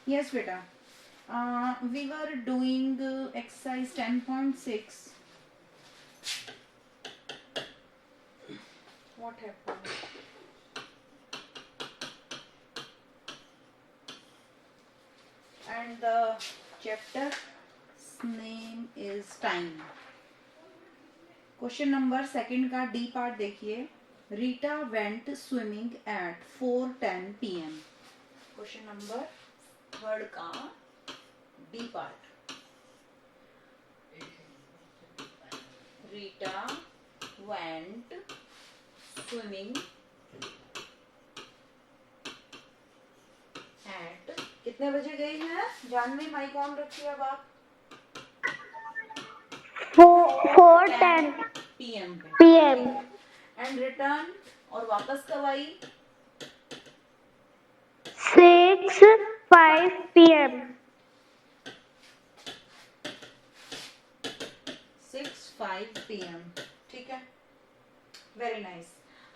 Yes, beta. We were doing exercise 10.6. What happened? And the chapter's name is time. Question number second का D part देखिए. Rita went swimming at 4:10 PM. Question number third का D part. Rita went swimming at कितने बजे गई है? Janvi mic on रखिए अब आप. 4:10 PM पे. PM. एंड रिटर्न और वापस कब आई? 6:05 PM. 6:05 PM. ठीक है. Very nice.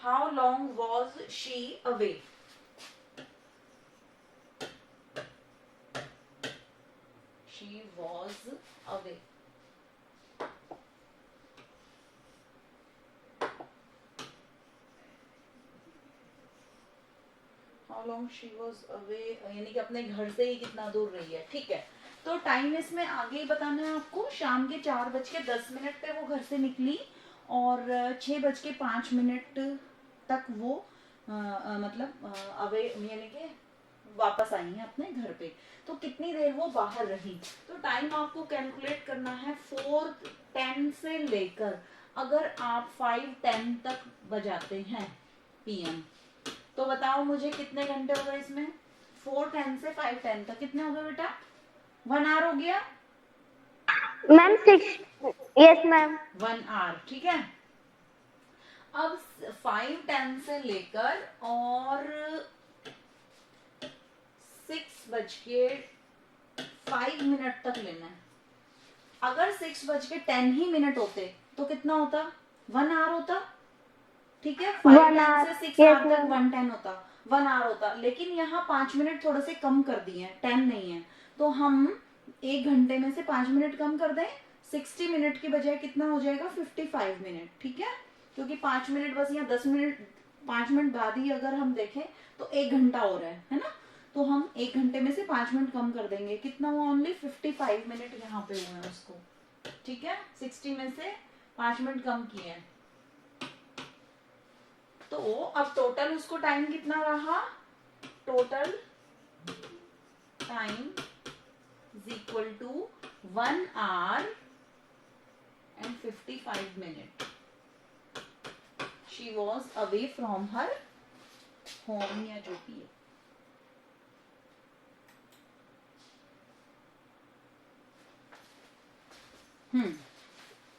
How long was she away? She was away. How long she was away यानी कि अपने घर से ही कितना दूर रही है. ठीक है. तो टाइम इसमें आगे ही बताना है आपको. शाम के 4:10 पे वो घर से निकली और 6:05 तक वो मतलब अवे यानी कि वापस आई है अपने घर पे. तो कितनी देर वो बाहर रही. तो टाइम आपको कैलकुलेट करना है 4:10 से लेकर अगर आप 5:10 तक बजाते हैं PM. तो बताओ मुझे कितने घंटे हो गए इसमें. 4:10 से 5:10 तक कितने हो गए बेटा? 1 आवर हो गया मैम 6. Yes ma'am. 1 आवर. ठीक है. अब 5:10 से लेकर और 6:05 तक लेना है. अगर 6:10 ही मिनट होते तो कितना होता? 1 आवर होता. ठीक है. 5:10 से 6 आवर तक 1:10 होता. 1 आवर होता. लेकिन यहाँ 5 मिनट थोड़े से कम कर दिए हैं. 10 नहीं है. तो हम 1 घंटे में से 5 मिनट कम कर दें. 60 मिनट की बजाय कितना हो जाएगा? 55 मिनट. ठीक है. क्योंकि 5 मिनट बस यहाँ 10 मिनट 5 मिनट बाद ही अगर हम देखें तो 1 घंटा हो रहा है ना. तो हम 1 घंटे में से 5 मिनट कम कर देंगे. कितना हुआ? ओनली 55 मिनट यहाँ पे हुए हैं उसको. ठीक है. 60 में से 5 मिनट कम किए हैं. तो अब टोटल उसको टाइम कितना रहा? Total time is equal to 1 hour and 55 minutes. She was away from her home या जो भी है.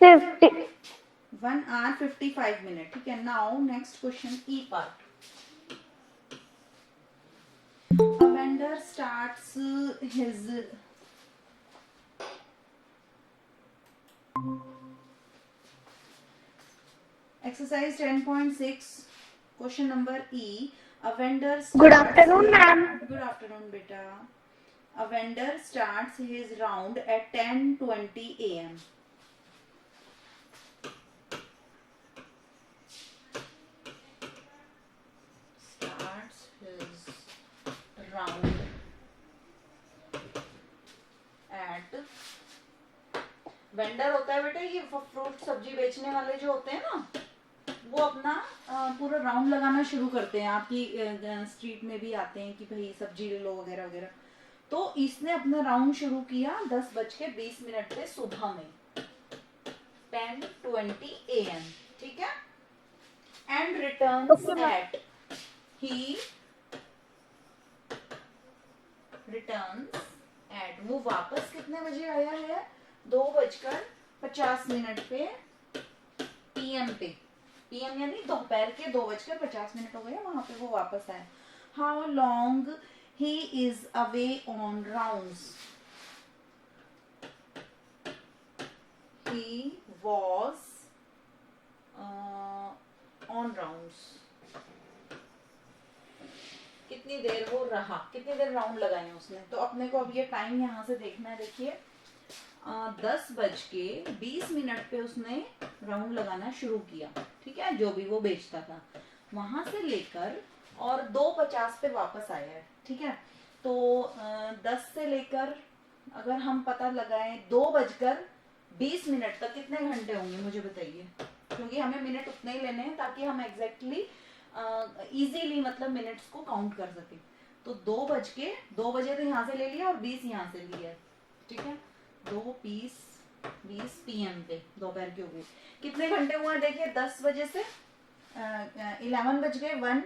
50. 1 hour 55 minutes. ठीक है. Now next question E part. A vendor starts his exercise 10.6 question number E. A vendor starts, Good afternoon, ma'am. Good afternoon, beta. A vendor starts his round at 10:20 AM. Starts his round at vendor होता है बेटा ये fruit सब्जी बेचने वाले जो होते हैं ना, वो अपना पूरा राउंड लगाना शुरू करते हैं. आपकी स्ट्रीट में भी आते हैं कि भाई सब्जी ले लो वगैरह वगैरह. तो इसने अपना राउंड शुरू किया 10:20 पे सुबह में 10:20 AM. ठीक है. And returns at he returns at वो वापस कितने बजे आया है? 2:50 पे PM पे. PM यानी दोपहर के 2:50 हो गए. वहां पे वो वापस आए. How long he is away on rounds? He was on rounds. कितनी देर वो रहा, कितनी देर राउंड लगाए उसने। तो अपने को अब ये टाइम यहाँ से देखना है। देखिए 10:20 पे उसने राउंड लगाना शुरू किया, ठीक है, जो भी वो बेचता था, वहां से लेकर और 2:50 पे वापस आया है, ठीक है। तो 10 से लेकर अगर हम पता लगाएं 2:20 तक कितने घंटे होंगे मुझे बताइए, क्योंकि हमें मिनट उतने ही लेने हैं ताकि हम एग्जैक्टली इजीली मतलब मिनट्स को काउंट कर सके। तो 2 बजे तो यहाँ से ले लिया और 20 यहाँ से लिया, ठीक है। 2:20 PM पे दोपहर के हो गए। कितने घंटे हुए देखिए, 10 बजे से 11 बज गए, 1,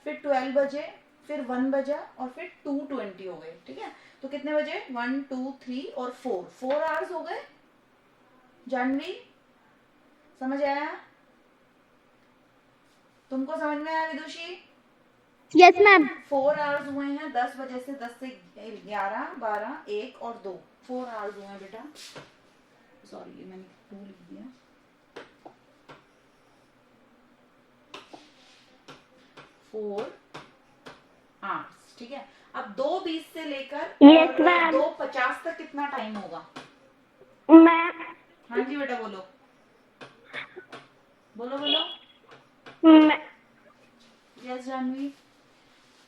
फिर 12 बजे, फिर 1 बजा और फिर 2:20 हो गए, ठीक है। तो कितने बजे, 1, 2, 3 और 4 आवर्स हो गए। जानवी समझ आया? तुमको समझ में आया विदुषी? Yes ma'am. 4 आवर्स हुए हैं 10 बजे से, 10 से 11, 12, 1 और 2, 4 आवर्स हुए हैं बेटा। सॉरी ये मैंने 2 लिख दिया। 4 आवर्स, ठीक है। अब 2:20 से लेकर Yes, ma'am. 2:50 तक कितना टाइम होगा? मैम हाँ जी बेटा बोलो बोलो बोलो। यस जानवी।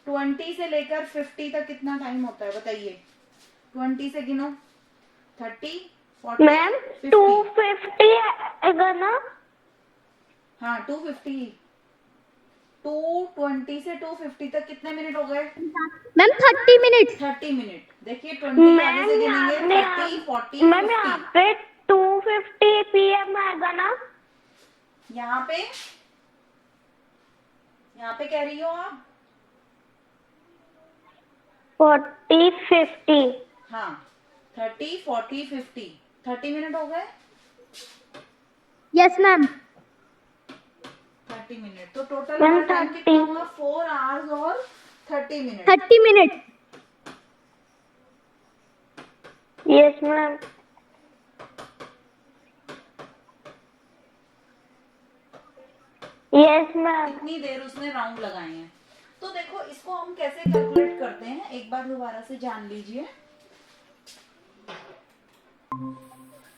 20 से लेकर 50 तक कितना टाइम होता है बताइए? 20 से गिनो, 30, 40, मैम 50। 250 आएगा ना? हाँ 250। 220 से 250 तक कितने मिनट हो गए? Ma'am 30 minute. 30 मिनट। देखिए 20 आगे से गिनेंगे, 30, 40, मैम यहाँ 50। पे 2:50 PM आएगा ना? यहाँ पे कह रही हो आप? 40, 50। हाँ 30, 40, 50, 30 मिनट हो गए। Yes ma'am. 30 मिनट। तो टोटल मैम, हमारा टाइम 30 कितना होगा? 4 आवर्स और 30 minute. 30 minute. Yes ma'am. Yes ma'am. कितनी देर उसने राउंड लगाए हैं। तो देखो इसको हम कैसे कैलकुलेट करते हैं, एक बार दोबारा से जान लीजिए।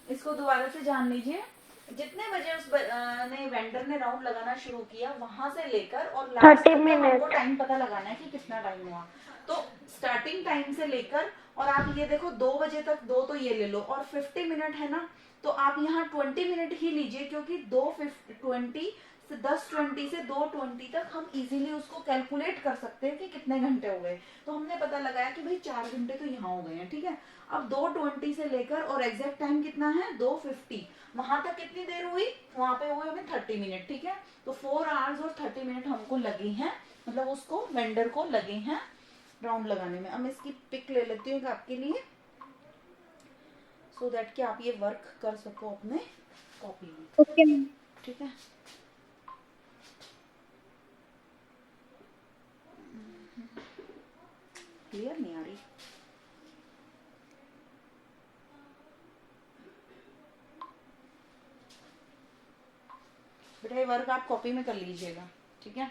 इसको दोबारा से जान लीजिए। जितने बजे उस ने वेंडर ने राउंड लगाना शुरू किया वहां से लेकर और लास्ट 30 तक का मिनट। हमको टाइम पता लगाना है कि कितना टाइम हुआ। तो स्टार्टिंग टाइम से लेकर और आप ये देखो 2 बजे तक, 2 तो ये ले लो और 50 मिनट है ना, तो आप यहाँ 20 मिनट ही लीजिए, क्योंकि 10:20 से 2:20 तक हम इजीली उसको कैलकुलेट कर सकते हैं कि कितने घंटे हो गए। तो हमने पता लगाया कि भाई 4 घंटे तो यहाँ हो गए हैं, ठीक है। अब 2:20 से लेकर और एग्जैक्ट टाइम कितना है 2:50, वहां तक कितनी देर हुई, वहां पे हुए हमें 30 मिनट, ठीक है। तो 4 आवर्स और 30 मिनट हमको लगे हैं, मतलब उसको वेंडर को लगे हैं राउंड लगाने में। अब मैं इसकी पिक ले लेती हूँ आपके लिए, सो दैट कि आप ये वर्क कर सको अपने कॉपी में, ओके मैम। ठीक है। क्लियर नहीं आ रही? बेटा ये वर्क आप कॉपी में कर लीजिएगा, ठीक है।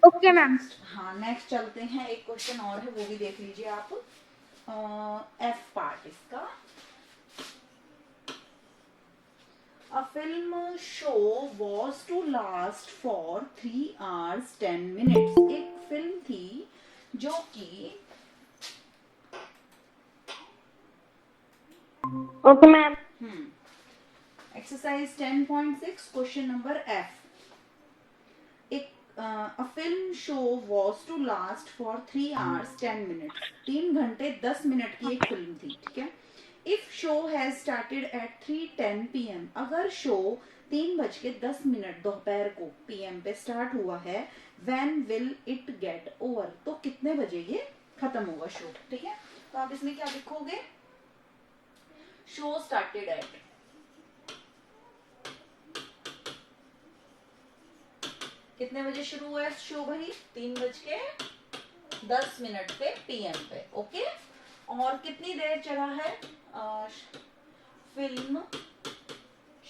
Okay ma'am. हाँ नेक्स्ट चलते हैं, एक क्वेश्चन और है वो भी देख लीजिए आप। एफ पार्ट इसका। A film show was to last for 3 hours 10 minutes. एक फिल्म थी जो कि okay ma'am. Exercise 10.6 question number F. एक a film show was to last for 3 hours 10 minutes. 3 घंटे 10 मिनट की एक फिल्म थी, ठीक है। If show has started at 3:10 PM, अगर शो 3:10 दोपहर को PM पे स्टार्ट हुआ है, when will it get over, तो कितने बजे ये खत्म होगा शो, ठीक है। तो आप इसमें क्या लिखोगे, शो स्टार्टेड एट, कितने बजे शुरू हुआ है शो भाई, 3:10 पे PM पे, ओके। और कितनी देर चला है, film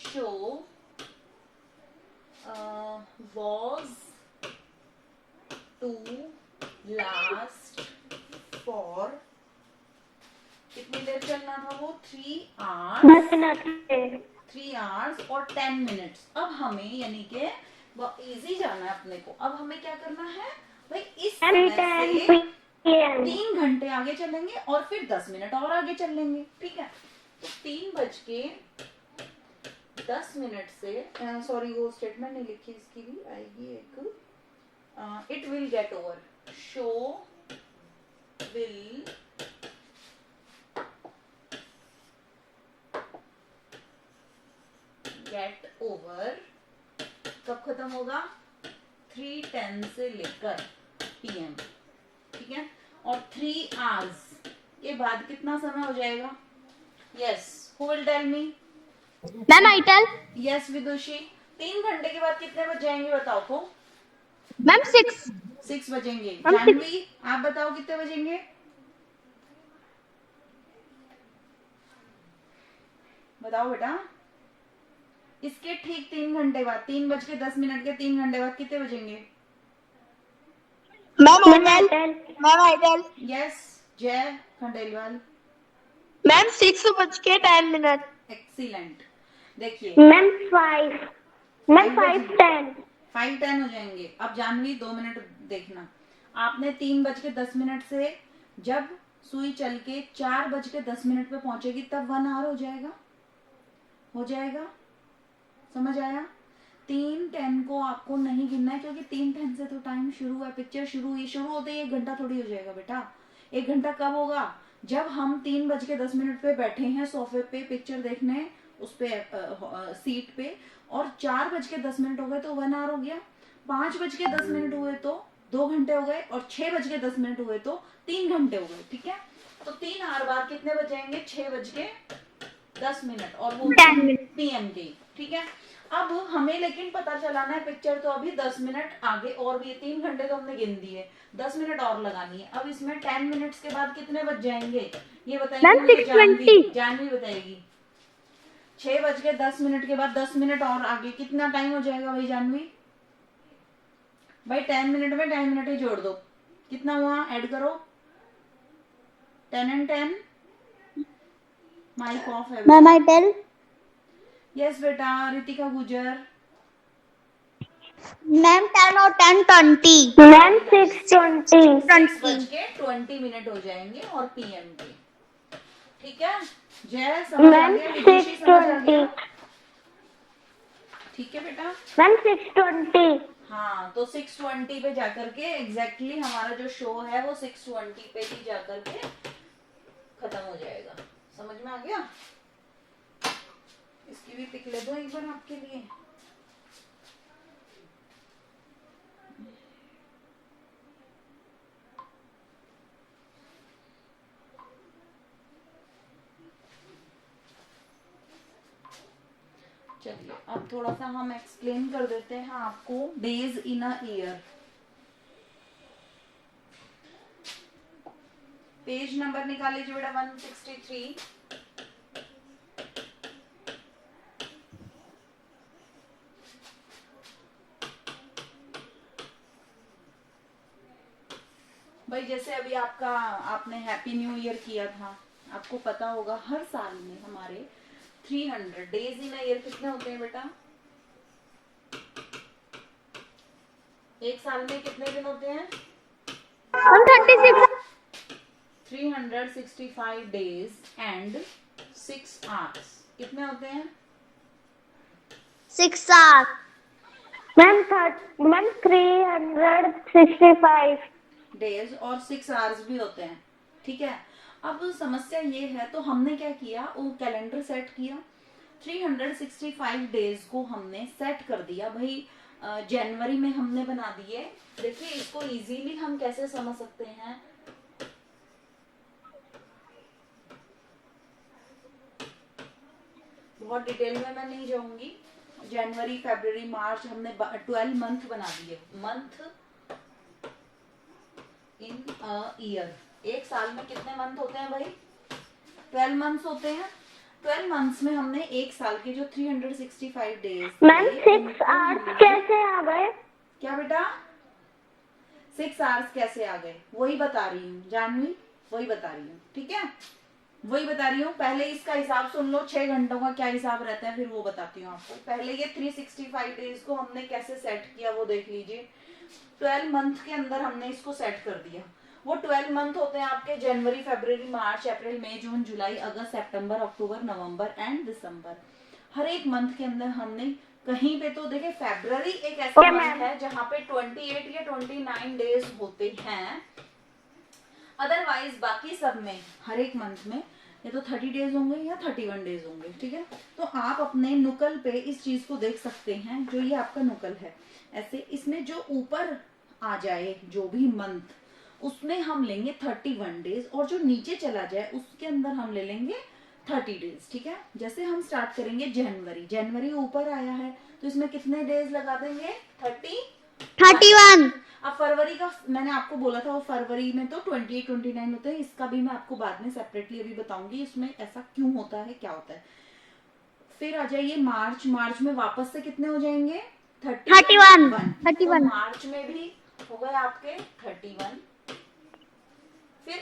show was to last देर चलना था वो 3 आवर्स 10 मिनट से 3 आवर्स और 10 मिनट्स। अब हमें यानी कि वो इजी जाना है अपने को। अब हमें क्या करना है भाई, इस समय 10 से PM 3 घंटे आगे चलेंगे और फिर 10 मिनट और आगे चल लेंगे, ठीक है। तो 3:10 से सॉरी वो स्टेटमेंट नहीं लिखी, इसकी भी आएगी एक, it will get over, show will get over कब खत्म होगा, 3:10 से लेकर PM, ठीक है। और 3 आवर्स के बाद कितना समय हो जाएगा? Yes, who will tell me? Ma'am I tell yes Vidushi, 3 घंटे के बाद कितने बज जाएंगे बताओ तो? मैम 6 6 बजेंगे। हम जानवी आप बताओ कितने बजेंगे? बताओ बेटा, इसके ठीक 3 घंटे बाद, 3:10 के 3 घंटे बाद कितने बजेंगे? मैम आई टेल यस जय खंडेलवाल, मैम 6:10। एक्सीलेंट। देखिए मैम 5:10 5:10 हो जाएंगे। अब जानवी 2 मिनट देखना, आपने 3:10 से जब सुई चल के 4:10 पे पहुंचेगी तब 1 आवर हो जाएगा, हो जाएगा, समझ आया? 3:10 को आपको नहीं गिनना है क्योंकि 3:10 से तो टाइम शुरू हुआ, पिक्चर शुरू हुई, शुरू होते ही 1 घंटा थोड़ी हो जाएगा बेटा। 1 घंटा कब होगा? जब हम 3:10 पे बैठे हैं सोफे पे पिक्चर देखने, उस पे सीट पे, और 4:10 हो गए तो 1 आवर हो गया। 5:10 हुए तो 2 घंटे हो गए, और 6:10 हुए तो 3 घंटे हो गए, ठीक है। तो 3 आवर बाद कितने बज जाएंगे? 6:10 और वो 10 मिनट PM के, ठीक है। अब हमें लेकिन पता चलाना है, पिक्चर तो अभी 10 मिनट आगे और भी, 3 घंटे तो हमने गिन दिए, 10 मिनट और लगानी है। अब इसमें 10 मिनट्स के बाद कितने बज जाएंगे ये बताएंगे मैम, मुझे 6:20 जानवी बताएगी। 6:10 के बाद 10 मिनट और आगे कितना टाइम हो जाएगा भाई जानवी? भाई 10 मिनट में 10 मिनट ही जोड़ दो, कितना हुआ ऐड करो? 10 and 10, माइक ऑफ है। मैम आई टेल यस बेटा रितिका गुजर, मैम 10 और 10 20 मैम 6:20 6:20 हो जाएंगे और PM के, ठीक है। जय समझ आ मैम गया? विदुषी समझ आ गया? 6:20 ठीक है बेटा। मैम 6:20 हाँ तो 6:20 पे जाकर के एग्जैक्टली हमारा जो शो है वो 6:20 पे ही जाकर के खत्म हो जाएगा। समझ में आ गया? इसकी भी पिक ले दो एक बार आपके लिए। चलिए अब थोड़ा सा हम एक्सप्लेन कर देते हैं आपको days in a year. Page number निकाल लीजिए बेटा 163। भाई जैसे अभी आपने हैप्पी न्यू ईयर किया था, आपको पता होगा हर साल में हमारे 300 डेज इन अ ईयर कितने होते हैं बेटा? एक साल में कितने दिन होते हैं? 36 365 डेज एंड 6 आवर्स कितने होते हैं? 6 hours मैम 365 डेज और 6 आवर्स भी होते हैं, ठीक है। अब समस्या ये है, तो हमने क्या किया, वो कैलेंडर सेट किया, 365 डेज को हमने सेट कर दिया भाई। जनवरी में हमने बना दिए। देखिए इसको इजीली हम कैसे समझ सकते हैं, बहुत डिटेल में मैं नहीं जाऊंगी। जनवरी फरवरी मार्च हमने 12 मंथ बना दिए। मंथ इन अ ईयर, एक साल में कितने मंथ होते हैं भाई? 12 मंथ्स होते हैं। 12 मंथ्स में हमने एक साल के जो 365 डेज मैम 6 hours कैसे आ गए? क्या बेटा 6 आवर्स कैसे आ गए? वही बता रही हूँ जानवी, वही बता रही हूँ, ठीक है। वही बता रही हूँ, पहले इसका हिसाब सुन लो, 6 घंटों का क्या हिसाब रहता है फिर वो बताती हूँ आपको। पहले ये 365 डेज को हमने कैसे सेट किया वो देख लीजिए। 12 मंथ के अंदर हमने इसको सेट कर दिया। वो 12 मंथ होते हैं आपके जनवरी, फरवरी, मार्च, अप्रैल, मई, जून, जुलाई, अगस्त, सितंबर, अक्टूबर, नवंबर एंड दिसंबर। हर एक मंथ के अंदर हमने कहीं पे तो देखिए फरवरी एक ऐसा मंथ है जहाँ पे 28 या 29 डेज होते हैं। अदरवाइज बाकी सब में हर एक मंथ में या तो 30 डेज होंगे या 31 डेज होंगे। ठीक है, तो आप अपने नुकल पे इस चीज को देख सकते हैं। जो ये आपका नुकल है, ऐसे इसमें जो ऊपर आ जाए जो भी मंथ, उसमें हम लेंगे 31 डेज, और जो नीचे चला जाए उसके अंदर हम ले लेंगे 30 डेज। ठीक है, जैसे हम स्टार्ट करेंगे जनवरी, जनवरी ऊपर आया है तो इसमें कितने डेज लगा देंगे? 31। अब फरवरी का मैंने आपको बोला था, वो फरवरी में तो 28 29 होते हैं। इसका भी मैं आपको बाद में सेपरेटली अभी बताऊंगी इसमें ऐसा क्यों होता है, क्या होता है। फिर आ जाइए मार्च, मार्च में वापस से कितने हो जाएंगे? 31। तो मार्च में भी हो गए आपके 31। फिर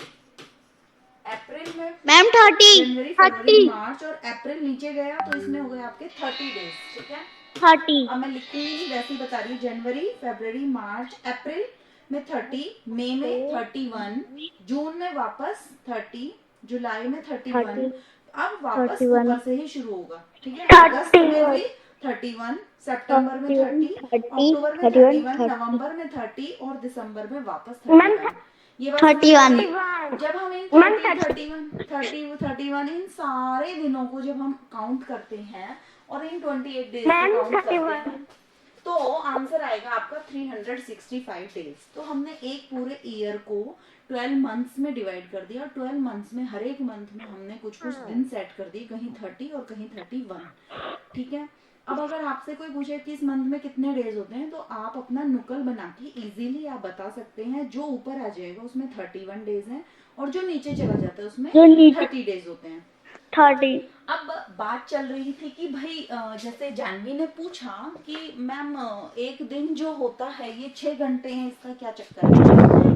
अप्रैल में मैम 30। जनवरी, फरवरी, मार्च और अप्रैल नीचे गया तो इसमें हो गए आपके 30 डेज। ठीक है, 30। अब मैं लिखूंगी वैसे ही बता रही हूँ। जनवरी, फरवरी, मार्च, अप्रैल में 30, मई में 31, जून में वापस 30, जुलाई में 31। अब वापस ऊपर से ही शुरू होगा। ठीक है, अगस्त में भी 31, सितंबर में 30, अक्टूबर में 31, नवंबर में 30 और दिसंबर में वापस 31। ये बात 31। जब हम इन 31 इन सारे दिनों को जब हम काउंट करते हैं और इन 28 डेज को काउंट करते हैं तो आंसर आएगा आपका 365 डेज। तो हमने एक पूरे ईयर को 12 मंथ्स में डिवाइड कर दिया और 12 मंथ्स में हर एक मंथ में हमने कुछ कुछ दिन सेट कर दिए, कहीं 30 और कहीं 31। ठीक है, अब अगर आपसे कोई पूछे कि इस मंथ में कितने डेज होते हैं तो आप अपना नुकल बना के इजीली आप बता सकते हैं। जो ऊपर आ जाएगा उसमें 31 डेज हैं और जो नीचे चला जाता है उसमें 30 डेज होते हैं। 30। अब बात चल रही थी कि भाई जैसे जानवी ने पूछा कि मैम एक दिन जो होता है ये 6 घंटे हैं, इसका क्या चक्कर है?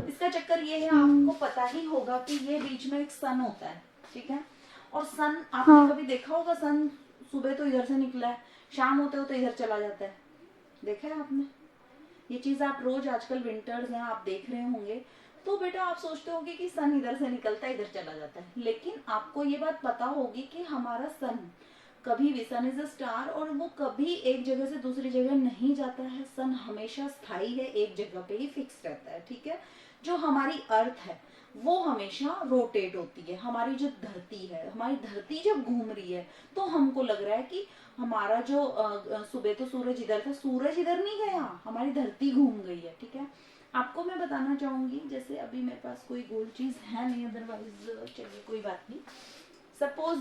इसका चक्कर ये है, आपको पता ही होगा कि ये बीच में एक सन होता है। ठीक है, और सन आपने कभी देखा होगा, सन सुबह तो इधर से निकला है, शाम होते होते इधर चला जाता है। देखा है आपने ये चीज? आप रोज आजकल विंटर्स हैं आप देख रहे होंगे तो बेटा आप सोचते होंगे कि सन इधर से निकलता है इधर चला जाता है, लेकिन आपको ये बात पता होगी कि हमारा सन कभी भी, सन इज अ स्टार, और वो कभी एक जगह से दूसरी जगह नहीं जाता है। सन हमेशा स्थायी है, एक जगह पे ही फिक्स रहता है। ठीक है, जो हमारी अर्थ है वो हमेशा रोटेट होती है। हमारी जो धरती है, हमारी धरती जब घूम रही है तो हमको लग रहा है कि हमारा जो सुबह तो सूरज इधर था, सूरज इधर नहीं गया, हमारी धरती घूम गई है। ठीक है, आपको मैं बताना चाहूंगी, जैसे अभी मेरे पास कोई गोल चीज है नहीं, अदरवाइज चलिए कोई बात नहीं। सपोज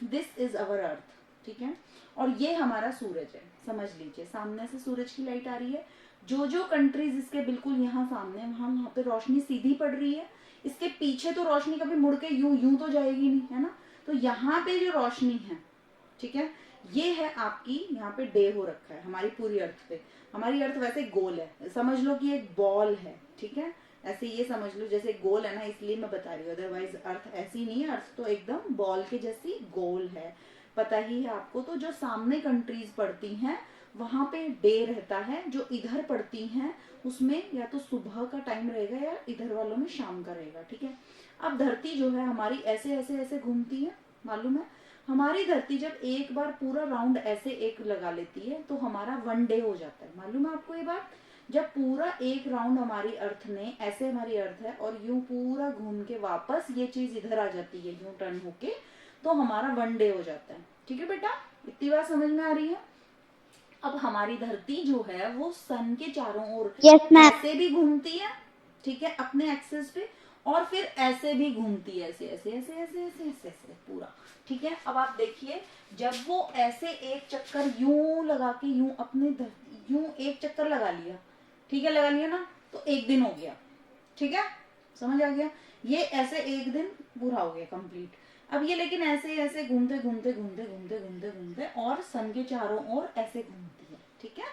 दिस इज अवर अर्थ। ठीक है, और ये हमारा सूरज है, समझ लीजिए सामने से सूरज की लाइट आ रही है। जो जो कंट्रीज इसके बिल्कुल यहाँ सामने, वहां पे रोशनी सीधी पड़ रही है। इसके पीछे तो रोशनी कभी मुड़ के यूं यूं तो जाएगी नहीं, है ना? तो यहाँ पे जो रोशनी है, ठीक है, ये है आपकी, यहाँ पे डे हो रखा है हमारी पूरी अर्थ पे। हमारी अर्थ वैसे गोल है, समझ लो कि एक बॉल है। ठीक है, ऐसे ये समझ लो जैसे गोल है ना, इसलिए मैं बता रही हूँ, अदरवाइज अर्थ ऐसी नहीं है। अर्थ तो एकदम बॉल के जैसी गोल है, पता ही है आपको। तो जो सामने कंट्रीज पड़ती हैं वहां पे डे रहता है, जो इधर पड़ती हैं उसमें या तो सुबह का टाइम रहेगा या इधर वालों में शाम का रहेगा। ठीक है, अब धरती जो है हमारी ऐसे ऐसे ऐसे घूमती है, मालूम है? हमारी धरती जब एक बार पूरा राउंड ऐसे एक लगा लेती है तो हमारा 1 डे हो जाता है। मालूम है आपको ये बात? जब पूरा एक राउंड हमारी अर्थ ने, ऐसे हमारी अर्थ है और यूं पूरा घूम के वापस ये चीज इधर आ जाती है यूं टर्न होके, तो हमारा 1 डे हो जाता है। ठीक है बेटा, इतनी बात समझ में आ रही है? अब हमारी धरती जो है वो सन के चारों ओर ऐसे भी घूमती है, ठीक है, अपने एक्सिस पे, और फिर ऐसे भी घूमती है, ऐसे ऐसे ऐसे ऐसे ऐसे ऐसे ऐसे पूरा। ठीक है, अब आप देखिए जब वो ऐसे एक चक्कर यूं लगा के यूं अपने यूं एक चक्कर लगा लिया, ठीक है, लगा लिया ना, तो एक दिन हो गया। ठीक है, समझ आ गया? ये ऐसे एक दिन पूरा हो गया कंप्लीट। अब ये लेकिन ऐसे ऐसे घूमते घूमते घूमते घूमते घूमते घूमते और सन के चारों ओर ऐसे घूमती है। ठीक है,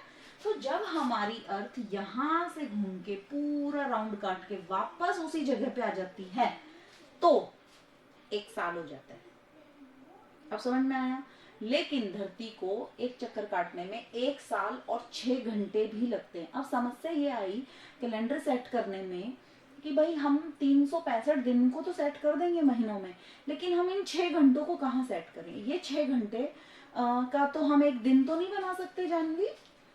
तो जब हमारी अर्थ यहाँ से घूम के पूरा राउंड काट के वापस उसी जगह पे आ जाती है तो एक साल हो जाता है। अब समझ में आया। लेकिन धरती को एक चक्कर काटने में 1 साल और 6 घंटे भी लगते हैं। अब समस्या ये आई कैलेंडर सेट करने में कि भाई हम 365 दिन को तो सेट कर देंगे महीनों में, लेकिन हम इन 6 घंटों को कहाँ सेट करें। ये 6 घंटे का तो हम एक दिन तो नहीं बना सकते जानवी,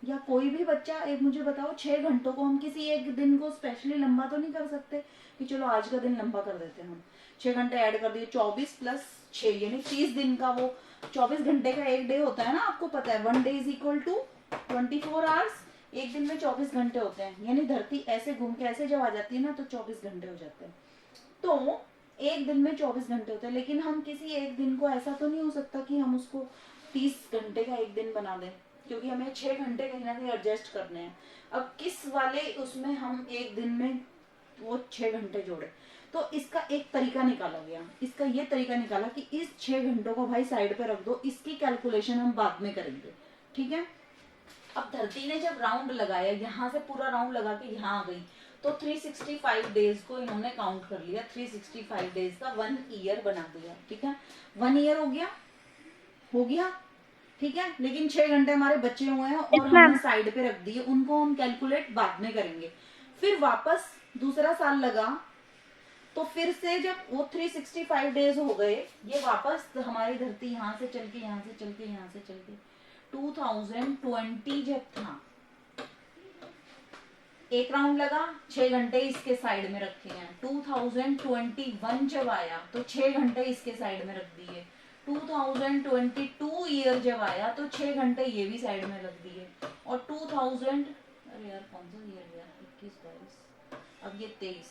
या कोई भी बच्चा एक मुझे बताओ 6 घंटों को हम किसी एक दिन को स्पेशली लंबा तो नहीं कर सकते कि चलो आज का दिन लंबा कर देते हैं। हम 6 घंटे ऐड कर दिए, 24 प्लस 6 यानी 30 दिन का, वो 24 घंटे का एक डे होता है ना, आपको पता है 1 day is equal to 24 hours. एक दिन में 24 घंटे होते हैं, यानी धरती ऐसे घूम के ऐसे जब आ जाती है ना तो 24 घंटे हो जाते हैं। तो एक दिन में 24 घंटे होते हैं, लेकिन हम किसी एक दिन को ऐसा तो नहीं हो सकता कि हम उसको 30 घंटे का एक दिन बना दें, क्योंकि हमें 6 घंटे कहीं ना कहीं एडजस्ट करने हैं। अब किस वाले उसमें हम एक दिन में वो 6 घंटे जोड़े, तो इसका एक तरीका निकाला गया। इसका ये तरीका निकाला कि इस 6 घंटों को भाई साइड पे रख दो, इसकी कैलकुलेशन हम बाद में करेंगे, ठीक है। अब धरती ने जब राउंड लगाया, यहाँ से पूरा राउंड लगा के यहाँ आ गई, तो 365 डेज को इन्होंने काउंट कर लिया, 365 डेज का 1 ईयर बना दिया, ठीक है। 1 ईयर हो गया, ठीक है। लेकिन 6 घंटे हमारे बचे हुए हैं और हमने साइड पे रख दिए, उनको हम कैलकुलेट बाद में करेंगे। फिर वापस दूसरा साल लगा, तो फिर से जब वो 365 डेज हो गए, ये वापस हमारी धरती यहाँ से चल के 2020 जब था, एक राउंड लगा, 6 घंटे इसके साइड में रखे हैं। 2021 जब आया तो 6 घंटे इसके साइड में रख दिए। 2022 ईयर जब आया तो 6 घंटे ये भी साइड में रख दिए। और 2000 अरे यार कौन सा ईयर गया, 21 22, अब ये 23,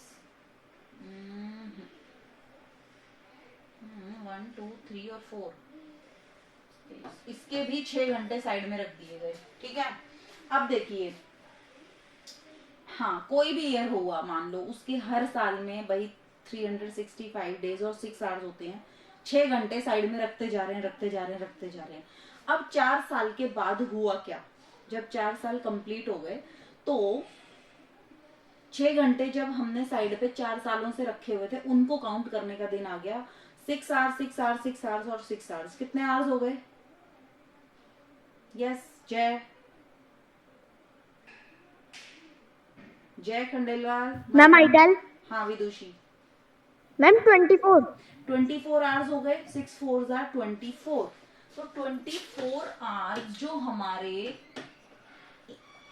1 2 3 और 4, इसके भी 6 घंटे साइड में रख दिए गए, ठीक है। अब देखिए, हाँ कोई भी ईयर हुआ मान लो, उसके हर साल में भाई 365 डेज और 6 आवर्स होते हैं, 6 घंटे साइड में रखते जा रहे हैं। अब 4 साल के बाद हुआ क्या, जब 4 साल कंप्लीट हो गए तो 6 घंटे जब हमने साइड पे 4 सालों से रखे हुए थे, उनको काउंट करने का दिन आ गया। 6 आवर्स 6 आवर्स 6 आवर्स और 6 आवर्स, कितने आवर्स हो गए? यस जय खंडेलवाल मैम आइडल। हाँ विदुषी मैम 24 आवर्स हो गए। 6 4 आर 24, तो 24 आवर्स जो हमारे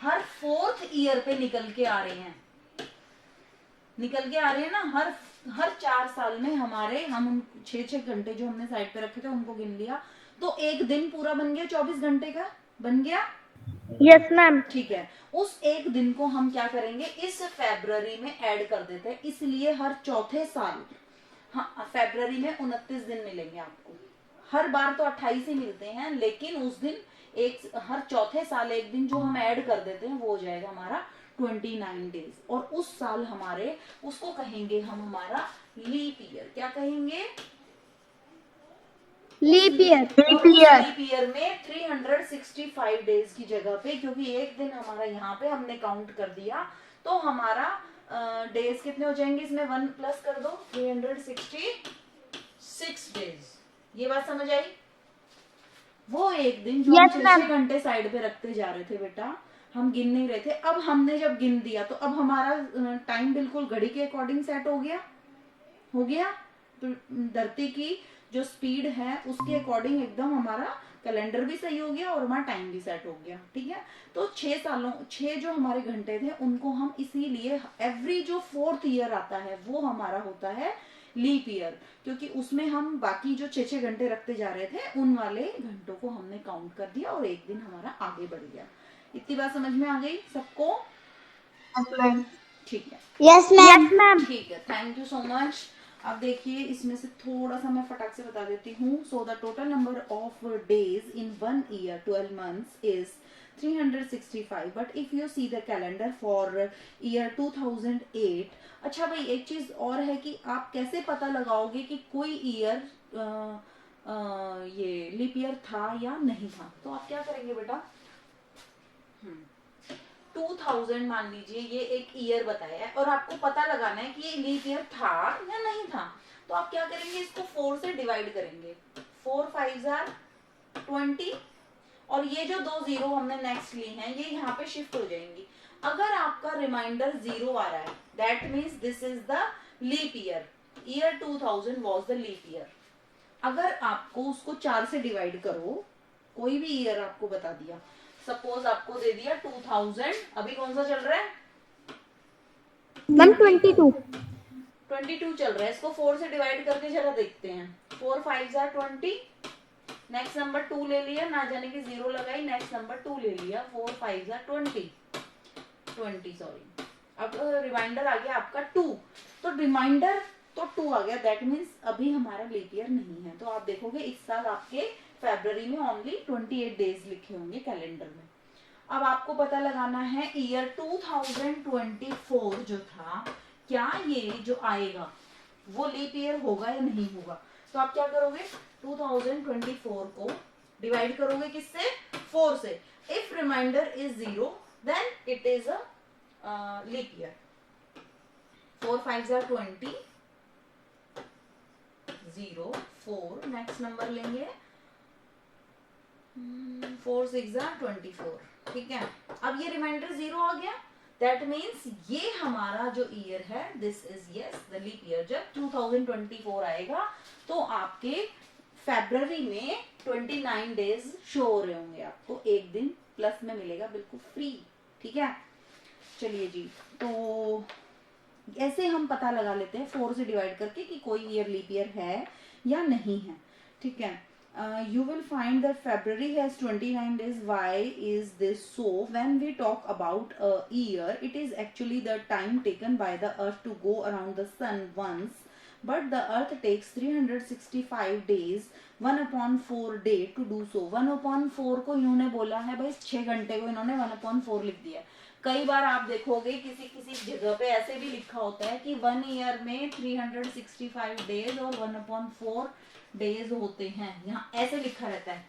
हर 4th ईयर पे निकल के आ रहे हैं ना, हर 4 साल में हमारे, हम 6 घंटे जो हमने साइड पे रखे थे उनको गिन लिया, तो एक दिन पूरा बन गया 24 घंटे का, बन गया। Yes ma'am. ठीक है, उस एक दिन को हम क्या करेंगे, इस फरवरी में ऐड कर देते हैं, इसलिए हर चौथे साल, हाँ फरवरी में 29 दिन मिलेंगे आपको। हर बार तो 28 ही मिलते हैं, लेकिन उस दिन हर चौथे साल एक दिन जो हम ऐड कर देते हैं वो हो जाएगा हमारा 29 डेज, और उस साल हमारे, उसको कहेंगे हम हमारा लीप ईयर। क्या कहेंगे? Leap year. लीप ईयर में 365 डेज की जगह पे, क्योंकि एक दिन हमारा यहाँ पे हमने काउंट कर दिया, तो हमारा डेज कितने हो जाएंगे, इसमें 1 प्लस कर दो, 366 डेज। ये बात समझ आई? वो एक दिन जो हम 6 घंटे साइड पे रखते जा रहे थे बेटा, हम गिन नहीं रहे थे, अब हमने जब गिन दिया तो अब हमारा टाइम बिल्कुल घड़ी के अकॉर्डिंग सेट हो गया। तो धरती की जो स्पीड है उसके अकॉर्डिंग एकदम हमारा कैलेंडर भी सही हो गया और हमारा टाइम भी सेट हो गया, ठीक है। तो 6 जो हमारे घंटे थे उनको हम इसीलिए, एवरी जो 4th ईयर आता है वो हमारा होता है लीप ईयर, क्योंकि उसमें हम बाकी जो 6 घंटे रखते जा रहे थे उन वाले घंटों को हमने काउंट कर दिया और एक दिन हमारा आगे बढ़ गया। इतनी बात समझ में आ गई सबको? ठीक है, यस मैम। ठीक है, थैंक यू सो मच। अब देखिए, इसमें से थोड़ा सा मैं फटाक से बता देती हूँ। So the total number of days in 1 year 12 months is 365, but if you see the calendar for year 2008। अच्छा भाई, एक चीज और है कि आप कैसे पता लगाओगे कि कोई ईयर ये लीप ईयर था या नहीं था? तो आप क्या करेंगे बेटा, 2000 मान लीजिए ये एक ईयर बताया है और आपको पता लगाना है कि ये लीप ईयर था या नहीं था, तो आप क्या करेंगे, इसको 4 से डिवाइड करेंगे। 4 5 आर 20 और ये जो 2 जीरो हमने नेक्स्ट ली हैं ये यहाँ पे शिफ्ट हो जाएंगी। अगर आपका रिमाइंडर 0 आ रहा है that means this is the leap year, year 2000 was the leap year. अगर आपको उसको 4 से डिवाइड करो, कोई भी ईयर आपको बता दिया, सपोज आपको दे दिया 2000, अभी कौन सा चल रहा है, 122 22 चल रहा है, इसको 4 से डिवाइड करके जरा देखते हैं। 4 5 आर 20, नेक्स्ट नंबर 2 ले लिया, ना जाने की 0 लगाई, नेक्स्ट नंबर 2 ले लिया, 4 5 आर 20 सॉरी। अब रिमाइंडर आ गया आपका 2, तो रिमाइंडर तो 2 आ गया, दैट मीन्स अभी हमारा लीप ईयर नहीं है। तो आप देखोगे इस साल आपके फरवरी में ओनली 28 डेज लिखे होंगे कैलेंडर में। अब आपको पता लगाना है ईयर 2024 जो था, क्या ये जो आएगा वो लीप ईयर होगा या नहीं होगा। तो आप क्या करोगे, 2024 को डिवाइड करोगे किससे, 4 से। If remainder is 0 then it is a leap year. 4 5 are 20, 0 4, next number लेंगे 4 6 आर 24, ठीक है। अब ये रिमाइंडर 0 आ गया, दैट मीन्स ये हमारा जो ईयर है this is yes the leap year. जब 2024 आएगा तो आपके फरवरी में 29 डेज शो हो रहे होंगे, आपको एक दिन प्लस में मिलेगा बिल्कुल फ्री, ठीक है। चलिए जी, तो ऐसे हम पता लगा लेते हैं 4 से डिवाइड करके कि कोई ईयर लीप ईयर है या नहीं है, ठीक है। You will find that February has 29 days. Why is this so? When we talk about a year, it is actually the time taken by the earth to go around the sun once, but the earth takes 365 days, 1/4 day to do so. 1/4 को इन्होंने बोला है भाई 6 घंटे को इन्होंने 1/4 लिख दिया। कई बार आप देखोगे किसी किसी जगह पे ऐसे भी लिखा होता है कि 1 ईयर में 365 डेज और 1/4 डेज होते हैं, यहाँ ऐसे लिखा रहता है।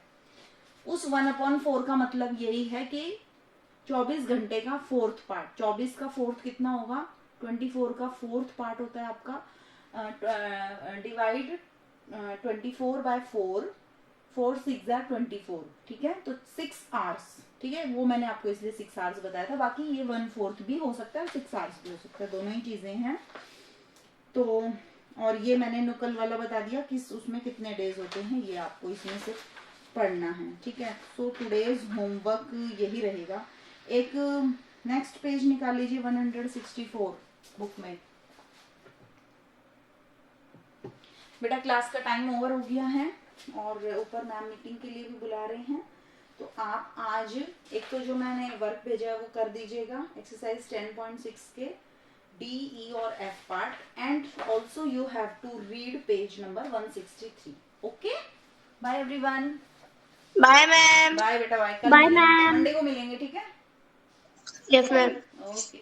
उस 1/4 का मतलब यही है कि 24 घंटे का 4th पार्ट, 24 का 4th कितना होगा, 24 का 4th पार्ट होता है आपका, डिवाइड 24 by 4, 4 6 आर 24, ठीक है। तो 6 आवर्स, ठीक है, वो मैंने आपको इसलिए 6 आवर्स बताया था, बाकी ये 1/4 भी हो सकता है, 6 आवर्स भी हो सकता है, दोनों ही चीजें हैं। तो और ये मैंने नुकल वाला बता दिया कि उसमें कितने डेज होते हैं, ये आपको इसमें से पढ़ना है, ठीक है। सो टुडेज होमवर्क यही रहेगा। एक नेक्स्ट पेज निकाल लीजिए 164 बुक में। बेटा क्लास का टाइम ओवर हो गया है और ऊपर मैम मीटिंग के लिए भी बुला रहे हैं, तो आप आज एक तो जो मैंने वर्क भेजा है वो कर दीजिएगा, एक्सरसाइज 10.6 के D, E और F part, and also you have to read page number 163. Okay? Bye everyone. Bye ma'am. Bye बेटा, bye। Bye ma'am. मंडे को मिलेंगे, ठीक है? Yes ma'am. Okay.